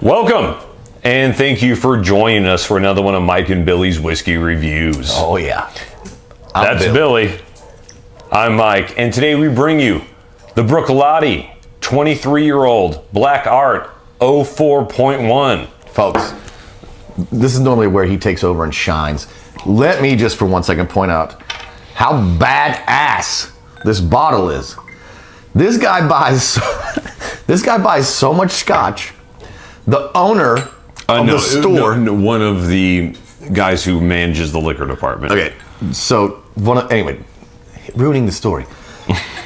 Welcome, and thank you for joining us for another one of Mike and Billy's whiskey reviews. Oh yeah. That's Billy. I'm Mike, and today we bring you the Bruichladdich 23-year-old Black Art 04.1. Folks, this is normally where he takes over and shines. Let me just for 1 second point out how badass this bottle is. This guy buys so much scotch. The owner of the store, one of the guys who manages the liquor department. Okay, so anyway, ruining the story.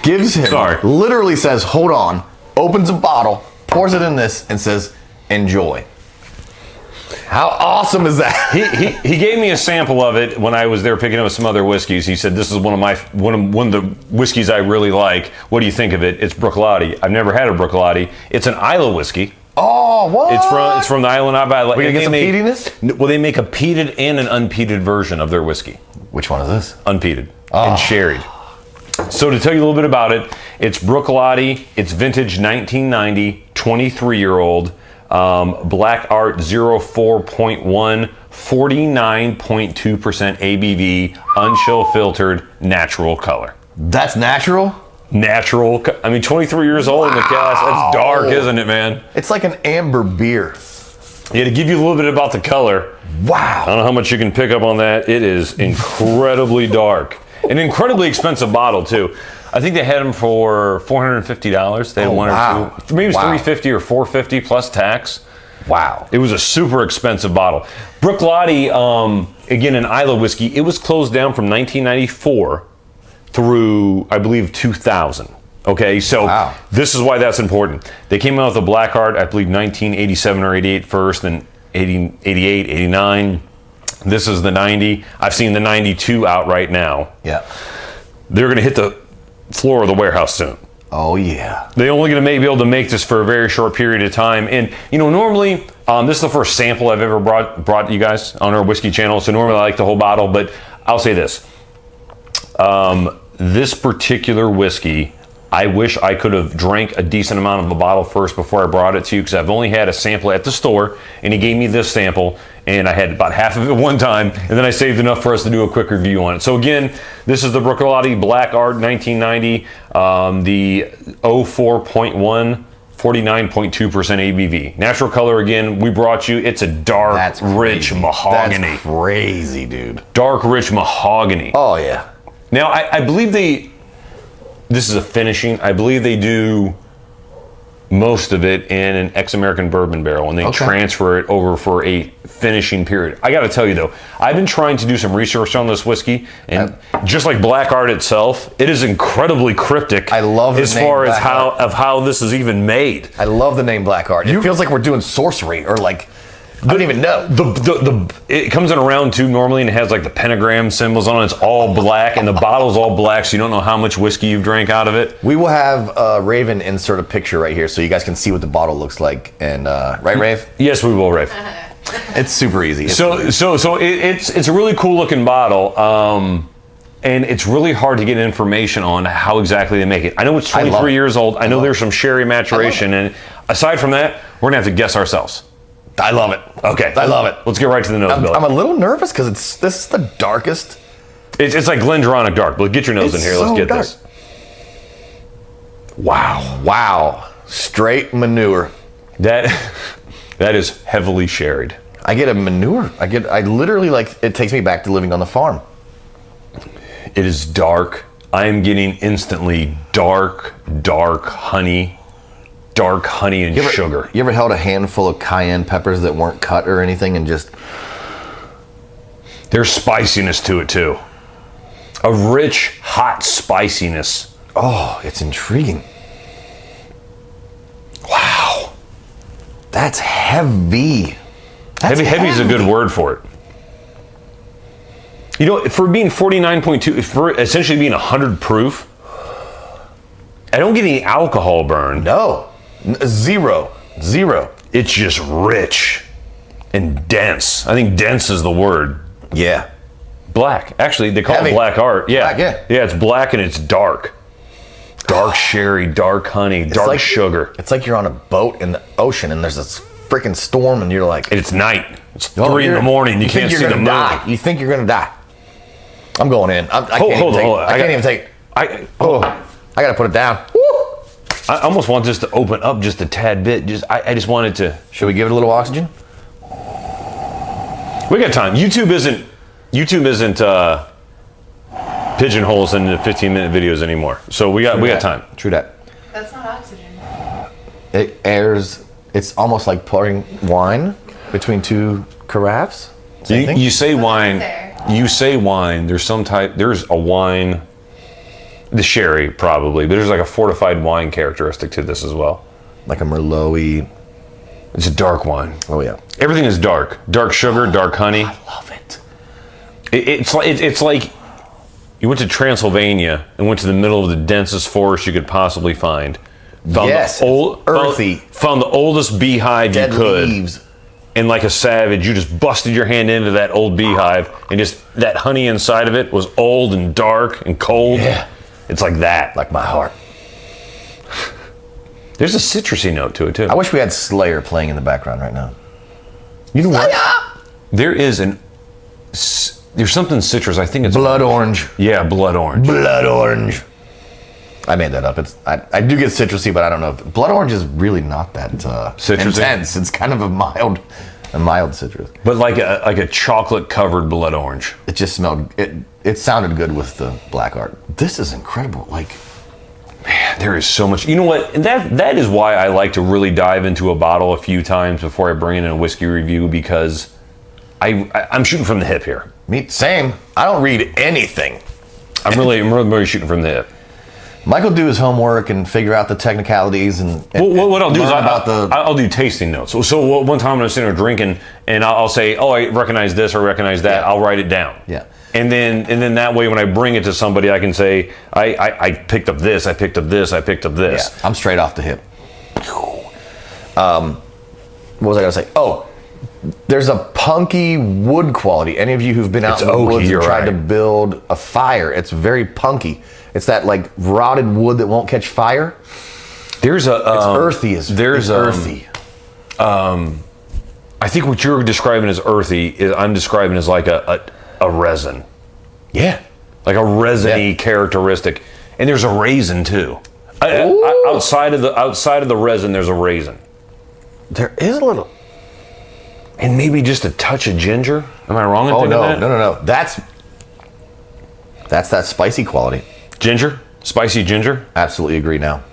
Gives him, literally says, hold on, opens a bottle, pours it in this, and says, enjoy. How awesome is that? He gave me a sample of it when I was there picking up some other whiskeys. He said, this is one of the whiskeys I really like. What do you think of it? It's Bruichladdich. I've never had a Bruichladdich. It's an Islay whiskey. Oh, what? It's from the island of Islay. We gonna get some peatiness? Well, they make a peated and an unpeated version of their whiskey. Which one is this? Unpeated and sherried. So to tell you a little bit about it, it's Bruichladdich. It's vintage 1990, 23-year-old Black Art 04.1, 49.2% ABV, unchill filtered, natural color. That's natural? Natural. I mean, 23 years old in the cast. That's dark, isn't it, man? It's like an amber beer. Yeah, to give you a little bit about the color. Wow. I don't know how much you can pick up on that. It is incredibly dark. An incredibly expensive bottle, too. I think they had them for $450. They had one or two. Maybe it was $350 or $450 plus tax. Wow. It was a super expensive bottle. Bruichladdich, again, an Islay whiskey. It was closed down from 1994 through, I believe, 2000. Okay, so this is why that's important. They came out with a Black Art, I believe, 1987 or 88 first, then 88, 89. This is the 90. I've seen the 92 out right now. Yeah. They're going to hit the floor of the warehouse soon. Oh, yeah. They're only going to be able to make this for a very short period of time. And, you know, normally, this is the first sample I've ever brought you guys on our whiskey channel. So normally I like the whole bottle, but I'll say this. This particular whiskey, I wish I could have drank a decent amount of a bottle first before I brought it to you, because I've only had a sample at the store, and he gave me this sample, and I had about half of it one time, and then I saved enough for us to do a quick review on it. So again, this is the Bruichladdich Black Art 1990, the 04.1, 49.2% ABV. Natural color, again, we brought you. It's a dark, rich mahogany. That's crazy, dude. Dark, rich mahogany. Oh, yeah. Now, I believe this is a finishing. I believe they do most of it in an ex-American bourbon barrel, and they transfer it over for a finishing period. I got to tell you, though, I've been trying to do some research on this whiskey, and just like Black Art itself, it is incredibly cryptic. I love as far as how this is even made. I love the name Black Art. It feels like we're doing sorcery, or like I don't even know. It comes in a round two normally, and it has like the pentagram symbols on it. It's all black, and the bottle's all black, so you don't know how much whiskey you've drank out of it. We will have Raven insert a picture right here so you guys can see what the bottle looks like. And right, Rave? Yes, we will, Rave. It's super easy. It's a really cool looking bottle. And it's really hard to get information on how exactly they make it. I know it's 23 years old. I know there's some sherry maturation, and aside from that, we're gonna have to guess ourselves. I love it. Okay. I love it. Let's get right to the nose, Billy. I'm a little nervous because this is the darkest. It's like Glendronach dark, but get your nose in here. Let's get this. Wow. Wow. Straight manure. That is heavily sherried. I get a manure. I literally, like, it takes me back to living on the farm. It is dark. I am getting instantly dark honey. Dark honey and sugar. You ever held a handful of cayenne peppers that weren't cut or anything and just... There's spiciness to it too. A rich, hot spiciness. Oh, it's intriguing. Wow. That's heavy. Heavy is a good word for it. You know, for being 49.2, for essentially being 100 proof, I don't get any alcohol burn. No. Zero. It's just rich and dense. I think dense is the word. Yeah. Black. Actually, they call it Black Art. Yeah. Black, yeah. Yeah, it's black and it's dark. Dark sherry, dark honey, dark sugar. It's like you're on a boat in the ocean and there's this freaking storm, and you're like, It's night. It's 3 in the morning. You can't see the moon. You think you're gonna die. I'm going in. I can't even take. I gotta put it down. Woo! I almost want this to open up just a tad bit. I just wanted to. Should we give it a little oxygen? We got time. YouTube isn't pigeonholes into 15-minute videos anymore. So we got time. True that. That's not oxygen. It airs. It's almost like pouring wine between two carafes. You say wine. There. You say wine. There's a wine. The sherry probably, but there's like a fortified wine characteristic to this as well. Like a Merlot-y. It's a dark wine. Oh yeah. Everything is dark. Dark sugar, dark honey. I love it. It's like you went to Transylvania and went to the middle of the densest forest you could possibly find. Found earthy. Found the oldest beehive Dead you could. leaves. And like a savage, you just busted your hand into that old beehive, and just that honey inside of it was old and dark and cold. Yeah. It's like that. Like my heart. There's a citrusy note to it too. I wish we had Slayer playing in the background right now. You know what? There's something citrus. I think it's Blood orange. Yeah, blood orange. Blood orange. I made that up. I do get citrusy, but I don't know. Blood orange is really not that Citrusy? intense. It's kind of a mild citrus. But like a chocolate covered blood orange. It just smelled. It sounded good with the black art. This is incredible. Like, man, there is so much. You know what? And that is why I like to really dive into a bottle a few times before I bring in a whiskey review, because I'm shooting from the hip here. Same. I don't read anything. I'm really shooting from the hip. Michael do his homework and figure out the technicalities and what I'll do is I'll do tasting notes. So one time when I'm sitting there drinking, and I'll say, oh, I recognize this or recognize that. Yeah. I'll write it down. Yeah. And then that way, when I bring it to somebody, I can say, I picked up this, I picked up this, I picked up this. Yeah, I'm straight off the hip. What was I gonna say? Oh, there's a punky wood quality. Any of you who've been out in the woods and tried to build a fire, it's very punky. It's that like rotted wood that won't catch fire. There's a it's earthy. It's earthy. I think what you're describing as earthy is I'm describing as like a resin. Yeah, like a resiny characteristic. And there's a raisin too. Outside of the resin, there's a raisin. There is a little, and maybe just a touch of ginger. Am I wrong in thinking that? No. That's that spicy quality. Ginger? Spicy ginger? Absolutely agree now.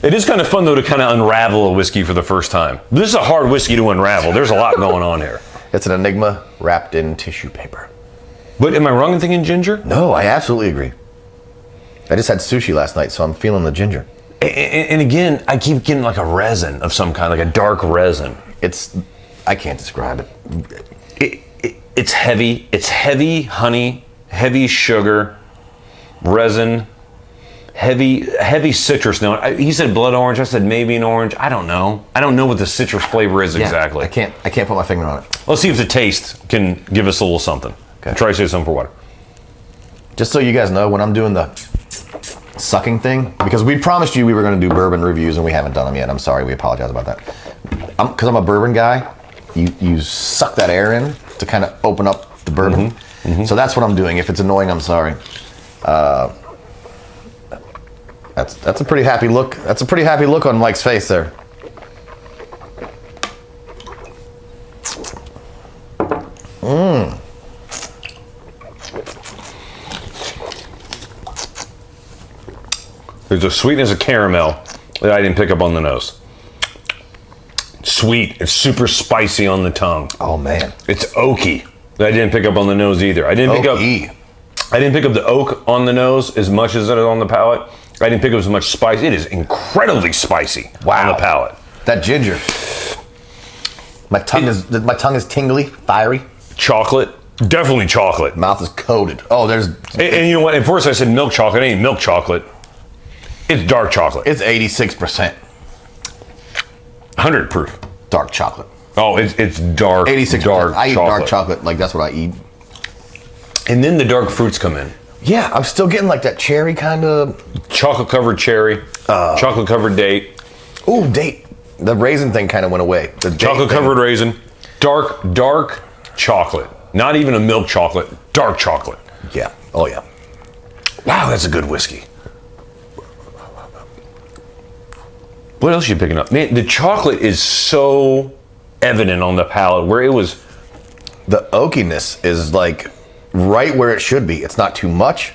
It is kind of fun, though, to kind of unravel a whiskey for the first time. This is a hard whiskey to unravel. There's a lot going on here. It's an enigma wrapped in tissue paper. But am I wrong in thinking ginger? No, I absolutely agree. I just had sushi last night, so I'm feeling the ginger. And again, I keep getting like a resin of some kind, like a dark resin. I can't describe it. It's heavy. It's heavy honey, heavy sugar, resin, heavy citrus note. He said blood orange. I said maybe an orange. I don't know. I don't know what the citrus flavor is exactly. I can't put my finger on it. Let's see if the taste can give us a little something. Okay. Try to say something for water. Just so you guys know, when I'm doing the sucking thing, because we promised you we were going to do bourbon reviews and we haven't done them yet. I'm sorry. We apologize about that. Because I'm a bourbon guy, you suck that air in to kind of open up the bourbon. Mm-hmm. So that's what I'm doing. If it's annoying, I'm sorry. That's a pretty happy look. That's a pretty happy look on Mike's face there. There's a sweetness of caramel that I didn't pick up on the nose. Sweet. It's super spicy on the tongue. Oh man. It's oaky. That I didn't pick up on the nose either. I didn't pick up the oak on the nose as much as it is on the palate. I didn't pick up as much spice. It is incredibly spicy on the palate. That ginger. My tongue is tingly, fiery. Chocolate. Definitely chocolate. Mouth is coated. Oh, there's. And you know what? At first I said milk chocolate. It ain't milk chocolate. It's dark chocolate. It's 86%. 100 proof. Dark chocolate. Oh, it's dark. 86%. Dark I eat chocolate. dark chocolate. Like, that's what I eat. And then the dark fruits come in. Yeah, I'm still getting like that cherry kind of. Chocolate covered cherry. Chocolate covered date. Ooh, date. The raisin thing kind of went away. The Chocolate covered raisin, dark chocolate. Not even a milk chocolate, dark chocolate. Yeah. Oh yeah. Wow, that's a good whiskey. What else are you picking up? Man, the chocolate is so evident on the palate where it was. The oakiness is like right where it should be. It's not too much.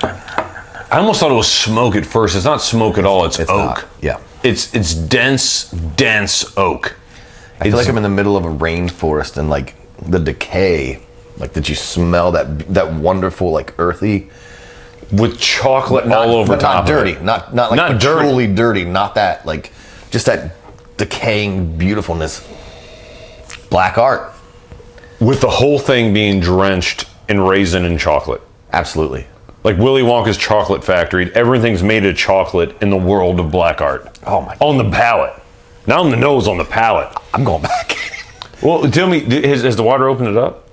I almost thought it was smoke at first. It's not smoke at all. It's oak. Not. Yeah. It's dense oak. I feel like I'm in the middle of a rainforest and like the decay, like that you smell that wonderful like earthy with chocolate all over top. Not dirty, not like not truly dirty. Not that like just that decaying beautifulness. Black art. With the whole thing being drenched in raisin and chocolate. Absolutely. Like Willy Wonka's chocolate factory. Everything's made of chocolate in the world of black art. Oh my God. On the palate. Not on the nose, on the palate. I'm going back. Well, tell me, has the water opened it up?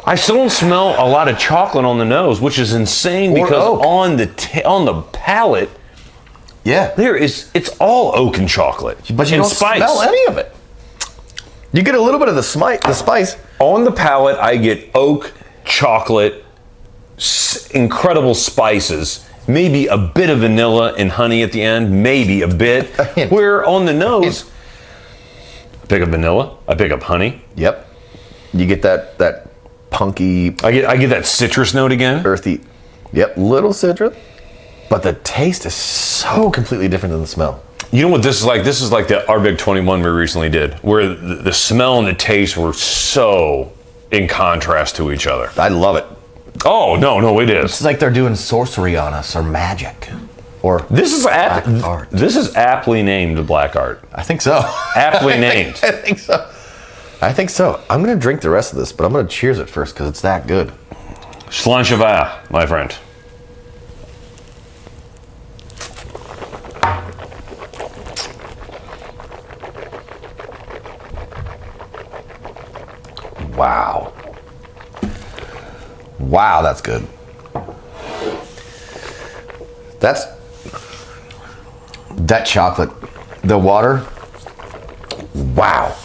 I still don't smell a lot of chocolate on the nose, which is insane because on the palate, yeah, it's all oak and chocolate. But you don't smell any of it. You get a little bit of the spice. On the palate, I get oak, chocolate, incredible spices, maybe a bit of vanilla and honey at the end, maybe a bit. Where on the nose, I pick up vanilla, I pick up honey. Yep. You get that punky. I get that citrus note again. Earthy. Yep, little citrus. But the taste is so completely different than the smell. You know what this is like? This is like the Ardbeg 21 we recently did, where the smell and the taste were so in contrast to each other. I love it. Oh, no, it is. It's like they're doing sorcery on us or magic. Or this is black art. This is aptly named black art. I think so. Aptly named. I think so. I'm going to drink the rest of this, but I'm going to cheers it first because it's that good. Slanchava, my friend. Wow. Wow, that's good. That chocolate, the water, wow.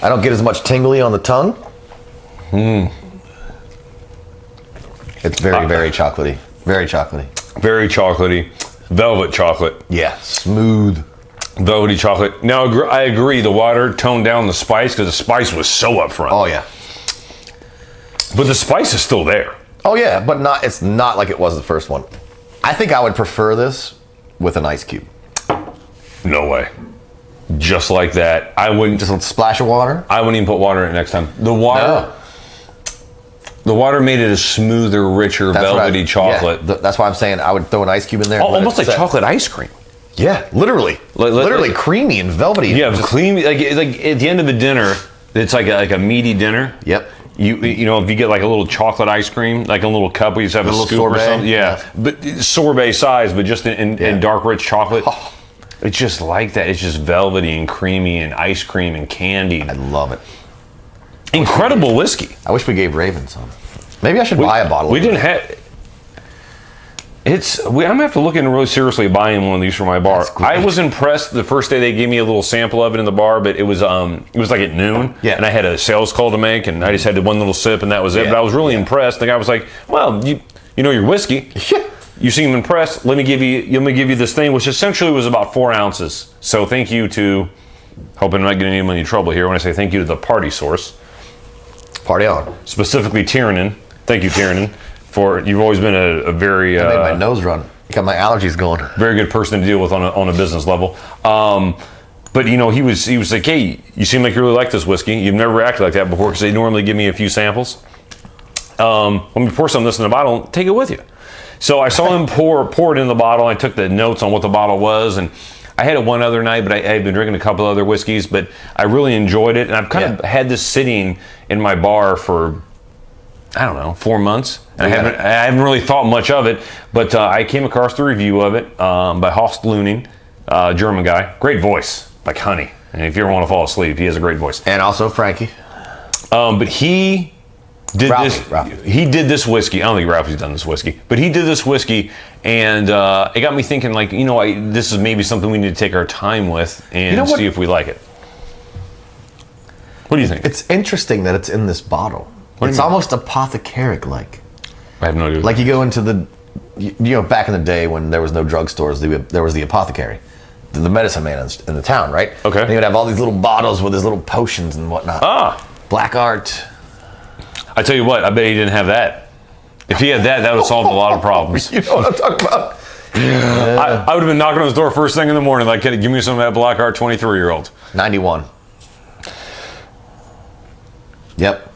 I don't get as much tingly on the tongue. It's very, very chocolatey. Very chocolatey. Very chocolatey. Velvet chocolate. Yeah, smooth. Velvety chocolate. Now, I agree, the water toned down the spice because the spice was so up front. Oh, yeah. But the spice is still there. Oh, yeah, but it's not like it was the first one. I think I would prefer this with an ice cube. No way. Just like that. I wouldn't. Just a splash of water? I wouldn't even put water in it next time. The water made it a smoother, richer, velvety chocolate. Yeah, that's why I'm saying I would throw an ice cube in there. Almost like chocolate ice cream. Yeah, literally. Literally creamy and velvety. Yeah, creamy. Like at the end of a dinner, it's like a meaty dinner. Yep. You know, if you get like a little chocolate ice cream, like a little cup, we used to have a scoop sorbet, or something. Yeah, but sorbet size, but just in dark, rich chocolate. Oh. It's just like that. It's just velvety and creamy and ice cream and candied. I love it. Incredible whiskey. I wish we gave Raven some. Maybe I should buy a bottle. We didn't have. I'm gonna have to look into really seriously buying one of these for my bar. I was impressed the first day they gave me a little sample of it in the bar, but it was like at noon, and I had a sales call to make, and I just had one little sip, and that was it. But I was really impressed. The guy was like, "Well, you know your whiskey. You seem impressed. Let me give you this thing, which essentially was about 4 ounces. So thank you to, hoping I'm not getting anyone in trouble here when I say thank you to the party source. Party on. Specifically Tiernan. Thank you, Tiernan, for you've always been a very. I made my nose run. Got my allergies going. Very good person to deal with on a business level. But you know, he was like, hey, you seem like you really like this whiskey. You've never acted like that before because they normally give me a few samples. Let me pour some of this in a bottle. Take it with you. So I saw him pour it in the bottle. I took the notes on what the bottle was, and I had it one other night, but I had been drinking a couple other whiskeys, but I really enjoyed it, and I've kind of had this sitting in my bar for, I don't know, 4 months, and I haven't really thought much of it, but I came across the review of it by Horst Luning, German guy, great voice, like honey, and if you ever want to fall asleep, he has a great voice. And also Frankie. But he He did this whiskey. I don't think Ralphie's done this whiskey, but he did this whiskey, and it got me thinking, like, this is maybe something we need to take our time with and see if we like it. What do you think? It's interesting that it's in this bottle. It's almost apothecaric-like. I have no idea. Like you go into the, back in the day when there was no drugstores, there was the apothecary, the medicine man in the town, right? Okay. And he would have all these little bottles with his little potions and whatnot. Ah. Black Art. I tell you what, I bet he didn't have that. If he had that, that would have solved a lot of problems. You know what I'm talking about? I would have been knocking on his door first thing in the morning, like, give me some of that Black Art 23-year-old. 91. Yep.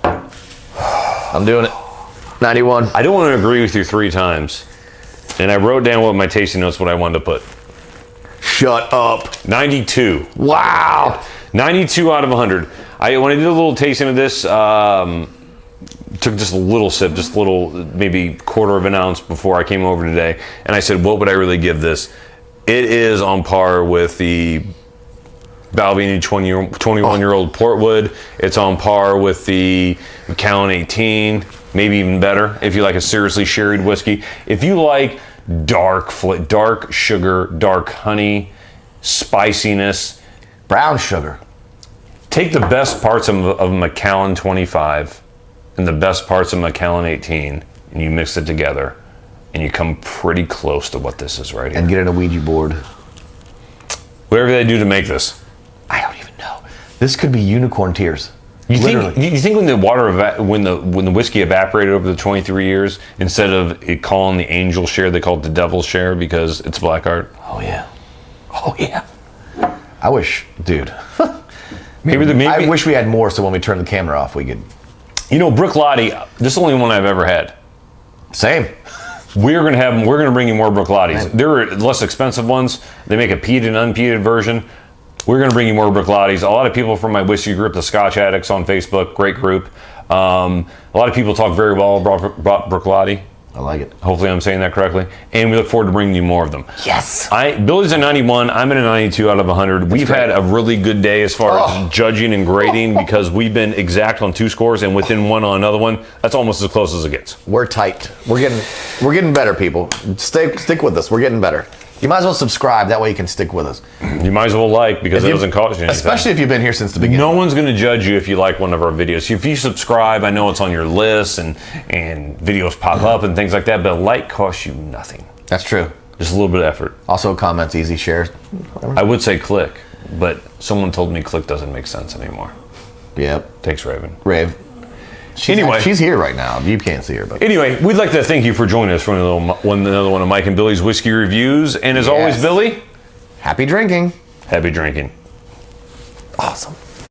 I'm doing it. 91. I don't want to agree with you 3 times. And I wrote down what my tasting notes, what I wanted to put. Shut up. 92. Wow. 92 out of 100. When I did a little tasting of this, took just a little sip, just a little, maybe quarter of an ounce before I came over today. And I said, what would I really give this? It is on par with the Balvenie 21-year-old Portwood. It's on par with the Macallan 18, maybe even better if you like a seriously sherried whiskey. If you like dark sugar, dark honey, spiciness, brown sugar. Take the best parts of Macallan 25 and the best parts of Macallan 18, and you mix it together, and you come pretty close to what this is right here. And get in a Ouija board. Whatever they do to make this. I don't even know. This could be unicorn tears. You think when the water when the whiskey evaporated over the 23 years, instead of it calling the angel share, they called it the devil's share because it's Black Art? Oh yeah. Oh yeah. I wish, dude. I wish we had more, so when we turn the camera off, we could. Bruichladdich. This is the only one I've ever had. Same. We're gonna bring you more Bruichladdich. There are less expensive ones. They make a peated and unpeated version. We're gonna bring you more Bruichladdich. A lot of people from my whiskey group, the Scotch Addicts on Facebook, great group. A lot of people talk very well about Bruichladdich. I like it. Hopefully I'm saying that correctly. And we look forward to bringing you more of them. Yes. Billy's a 91. I'm at a 92 out of 100. We've had a really good day as far as judging and grading because we've been exact on 2 scores and within 1 on another one. That's almost as close as it gets. We're tight. We're getting better, people. Stick with us. We're getting better. You might as well subscribe. That way you can stick with us. You might as well like because it doesn't cost you anything. Especially if you've been here since the beginning. No one's going to judge you if you like one of our videos. If you subscribe, I know it's on your list and videos pop up and things like that, but a like costs you nothing. That's true. Just a little bit of effort. Also, comments, easy shares. I would say click, but someone told me click doesn't make sense anymore. Yep. Thanks, Raven. Rave. She's here right now. You can't see her, but anyway, we'd like to thank you for joining us for another one of Mike and Billy's whiskey reviews. And as always, Billy, happy drinking. Happy drinking. Awesome.